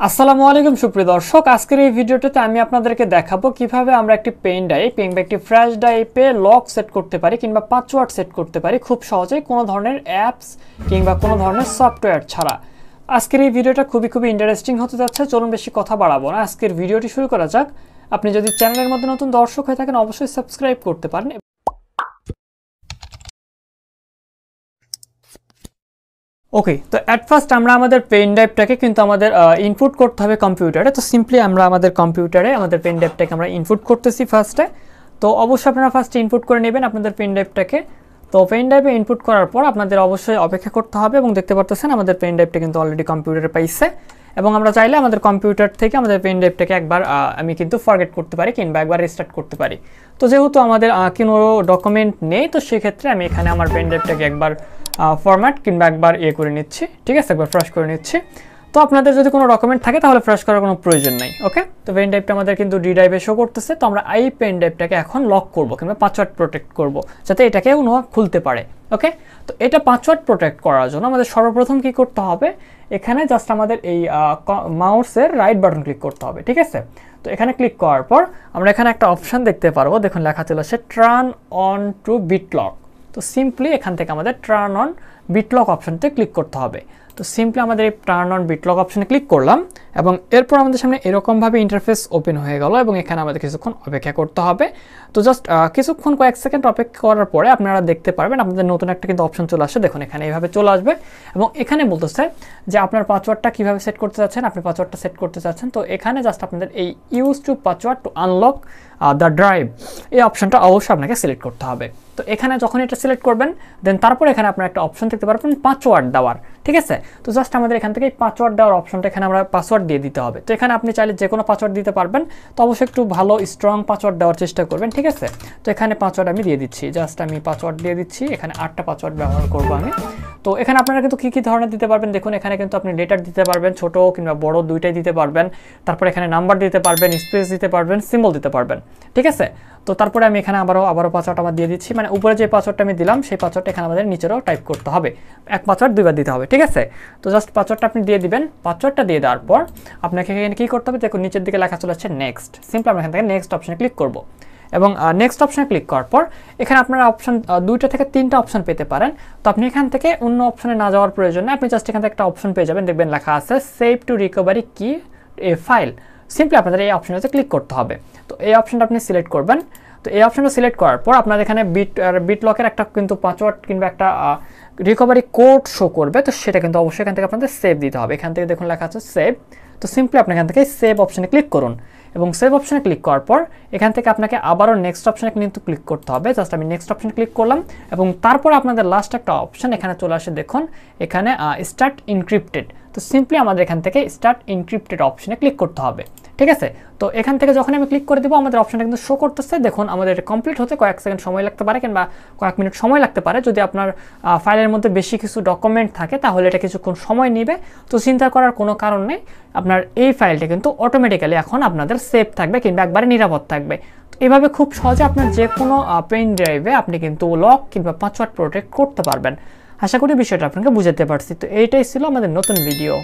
আসসালামু আলাইকুম সুপ্রিয় দর্শক, আজকের এই ভিডিওটাতে আমি আপনাদেরকে দেখাবো কিভাবে আমরা একটি পেন ড্রাইভ কিংবা একটি ফ্ল্যাশ ড্রাইভে লক সেট করতে পারি কিংবা পাসওয়ার্ড সেট করতে পারি খুব সহজেই, কোনো ধরনের অ্যাপস কিংবা কোনো ধরনের সফটওয়্যার ছাড়া। আজকের এই ভিডিওটা খুবই ইন্টারেস্টিং হতে যাচ্ছে। চলুন বেশি কথা বাড়াবো না, আজকের ভিডিওটি শুরু করা যাক। আপনি যদি চ্যানেলের মধ্যে নতুন দর্শক হয়ে থাকেন অবশ্যই সাবস্ক্রাইব করতে পারেন। ওকে, তো অ্যাট ফার্স্ট আমরা আমাদের পেন ড্রাইভটাকে কিন্তু আমাদের ইনপুট করতে হবে কম্পিউটারে। তো সিম্পলি আমরা আমাদের কম্পিউটারে আমাদের পেন ড্রাইভটাকে আমরা ইনপুট করতেছি ফার্স্টে। তো অবশ্যই আপনারা ফার্স্টে ইনপুট করে নেবেন আপনাদের পেন ড্রাইভটাকে। তো পেন ড্রাইভে ইনপুট করার পর আপনাদের অবশ্যই অপেক্ষা করতে হবে এবং দেখতে পারতেছেন আমাদের পেন ড্রাইভটা কিন্তু অলরেডি কম্পিউটারে পাইছে। এবং আমরা চাইলে আমাদের কম্পিউটার থেকে আমাদের পেন ড্রাইভটাকে একবার আমি কিন্তু ফরগেট করতে পারি কিংবা একবার রিস্টার্ট করতে পারি। তো যেহেতু আমাদের কোনো ডকুমেন্ট নেই, তো সেক্ষেত্রে আমি এখানে আমার পেন ড্রাইভটাকে একবার ফরম্যাট কিংবা একবার করে নিচ্ছি, ঠিক আছে, একবার ফ্রেশ করে নিচ্ছি। তো আপনাদের যদি কোনো ডকুমেন্ট থাকে তাহলে ফ্রেশ করার কোনো প্রয়োজন নেই। ওকে, তো পেন ড্রাইভটা আমাদের কিন্তু ডি ড্রাইভে শো করতেছে। তো আমরা এই পেন ড্রাইভটাকে এখন লক করব কিংবা পাসওয়ার্ড প্রোটেক্ট করব যাতে এটাকে অন্য খুলতে পারে। ওকে, তো এটা পাসওয়ার্ড প্রোটেক্ট করার জন্য আমাদের সর্বপ্রথম কি করতে হবে, এখানে জাস্ট আমাদের এই মাউসের রাইট বাটন ক্লিক করতে হবে, ঠিক আছে। তো এখানে ক্লিক করার পর আমরা এখানে একটা অপশান দেখতে পারবো, দেখুন লেখা চলে আসে turn on to bit lock. তো সিম্পলি এখান থেকে আমাদের টার্ন অন বিট লক অপশানতে ক্লিক করতে হবে। তো সিম্পলি আমাদের এই টার্ন অন বিট লক অপশানে ক্লিক করলাম এবং এরপর আমাদের সামনে এরকমভাবে ইন্টারফেস ওপেন হয়ে গেল এবং এখানে আমাদের কিছুক্ষণ অপেক্ষা করতে হবে। তো জাস্ট কিছুক্ষণ কয়েক সেকেন্ড অপেক্ষা করার পরে আপনারা দেখতে পারবেন আপনাদের নতুন একটা কিন্তু অপশান চলে আসে। দেখুন এখানে এইভাবে চলে আসবে এবং এখানে বলতেছে যে আপনার পাসওয়ার্ডটা কীভাবে সেট করতে চাচ্ছেন, আপনি পাসওয়ার্ডটা সেট করতে চাচ্ছেন। তো এখানে জাস্ট আপনাদের এই use to password two unlock the drive এই অপশানটা অবশ্যই আপনাকে সিলেক্ট করতে হবে। তো এখানে যখন এটা সিলেক্ট করবেন দেন তারপর এখানে আপনার একটা অপশন দেখতে পারবেন পাসওয়ার্ড দেওয়ার, ঠিক আছে। তো জাস্ট আমাদের এখান থেকে পাসওয়ার্ড দেওয়ার অপশনটা এখানে আমরা পাসওয়ার্ড দিয়ে দিতে হবে। তো এখানে আপনি চাইলে যে কোনো পাসওয়ার্ড দিতে পারবেন, তো অবশ্যই একটু ভালো স্ট্রং পাসওয়ার্ড দেওয়ার চেষ্টা করবেন, ঠিক আছে। তো এখানে পাসওয়ার্ড আমি দিয়ে দিচ্ছি, জাস্ট আমি পাসওয়ার্ড দিয়ে দিচ্ছি। এখানে 8টা পাসওয়ার্ড ব্যবহার করবো আমি। তো এখানে আপনারা কিন্তু কী ধরনের দিতে পারবেন দেখুন, এখানে কিন্তু আপনি লেটার দিতে পারবেন, ছোট কিংবা বড় দুইটাই দিতে পারবেন। তারপর এখানে নাম্বার দিতে পারবেন, স্পেস দিতে পারবেন, সিম্বল দিতে পারবেন, ঠিক আছে। তো তারপরে আমি এখানে আবারও পাসওয়ার্ড আবার দিয়ে দিচ্ছি, মানে উপরে যে পাসওয়ার্ডটা আমি দিলাম সেই পাসওয়ার্ডটা এখানে আমাদের নিচেরও টাইপ করতে হবে। এক পাসওয়ার্ড দুইবার দিতে হবে, ঠিক আছে। তো জাস্ট পাসওয়ার্ডটা আপনি দিয়ে দিবেন। পাসওয়ার্ডটা দিয়ে দেওয়ার পর আপনাকে এখানে কী করতে হবে দেখুন, নিচের দিকে লেখা চলে আসছে নেক্সট। সিম্পলি আমরা এখান থেকে নেক্সট অপশানে ক্লিক করব এবং নেক্সট অপশানে ক্লিক করার পর এখানে আপনারা অপশান 2টা থেকে 3টা অপশান পেতে পারেন। তো আপনি এখান থেকে অন্য অপশানে না যাওয়ার প্রয়োজন নেই, আপনি জাস্ট এখান থেকে একটা অপশান পেয়ে যাবেন, দেখবেন লেখা আছে সেভ টু রিকভারি কি এ ফাইল। সিম্পলি আপনাদের এই অপশানটাতে ক্লিক করতে হবে। তো এই অপশানটা আপনি সিলেক্ট করবেন। তো এই অপশানটা সিলেক্ট করার পর আপনার এখানে বিট লকের একটা কিন্তু পাসওয়ার্ড কিংবা একটা রিকভারি কোড শো করবে। তো সেটা কিন্তু অবশ্যই এখান থেকে আপনাদের সেভ দিতে হবে। এখান থেকে দেখুন লেখা আছে সেভ। তো সিম্পলি আপনি এখান থেকে সেভ অপশানে ক্লিক করুন এবং সেভ অপশানে ক্লিক করার পর এখান থেকে আপনাকে আবারও নেক্সট অপশানে কিন্তু ক্লিক করতে হবে। জাস্ট আমি নেক্সট অপশানে ক্লিক করলাম এবং তারপর আপনাদের লাস্ট একটা অপশান এখানে চলে আসে, দেখুন এখানে স্টার্ট ইনক্রিপ্টেড। তো সিম্পলি আমাদের এখান থেকে স্টার্ট ইনক্রিপ্টেড অপশানে ক্লিক করতে হবে, ঠিক আছে। তো এখান থেকে যখন আমি ক্লিক করে দেবো আমাদের অপশানটা কিন্তু শো করতেছে। দেখুন আমাদের কমপ্লিট হতে কয়েক সেকেন্ড সময় লাগতে পারে কিংবা কয়েক মিনিট সময় লাগতে পারে। যদি আপনার ফাইলের মধ্যে বেশি কিছু ডকুমেন্ট থাকে তাহলে এটা কিছুক্ষণ সময় নেবে। তো চিন্তা করার কোনো কারণ নেই, আপনার এই ফাইলটা কিন্তু অটোমেটিক্যালি এখন আপনাদের সেভ থাকবে কিংবা একবারে নিরাপদ থাকবে। তো এভাবে খুব সহজে আপনার যে কোনো পেন ড্রাইভে আপনি কিন্তু লক কিংবা পাসওয়ার্ড প্রোটেক্ট করতে পারবেন। আশা করি বিষয়টা আপনাকে বুঝাতে পারছি। তো এইটাই ছিল আমাদের নতুন ভিডিও।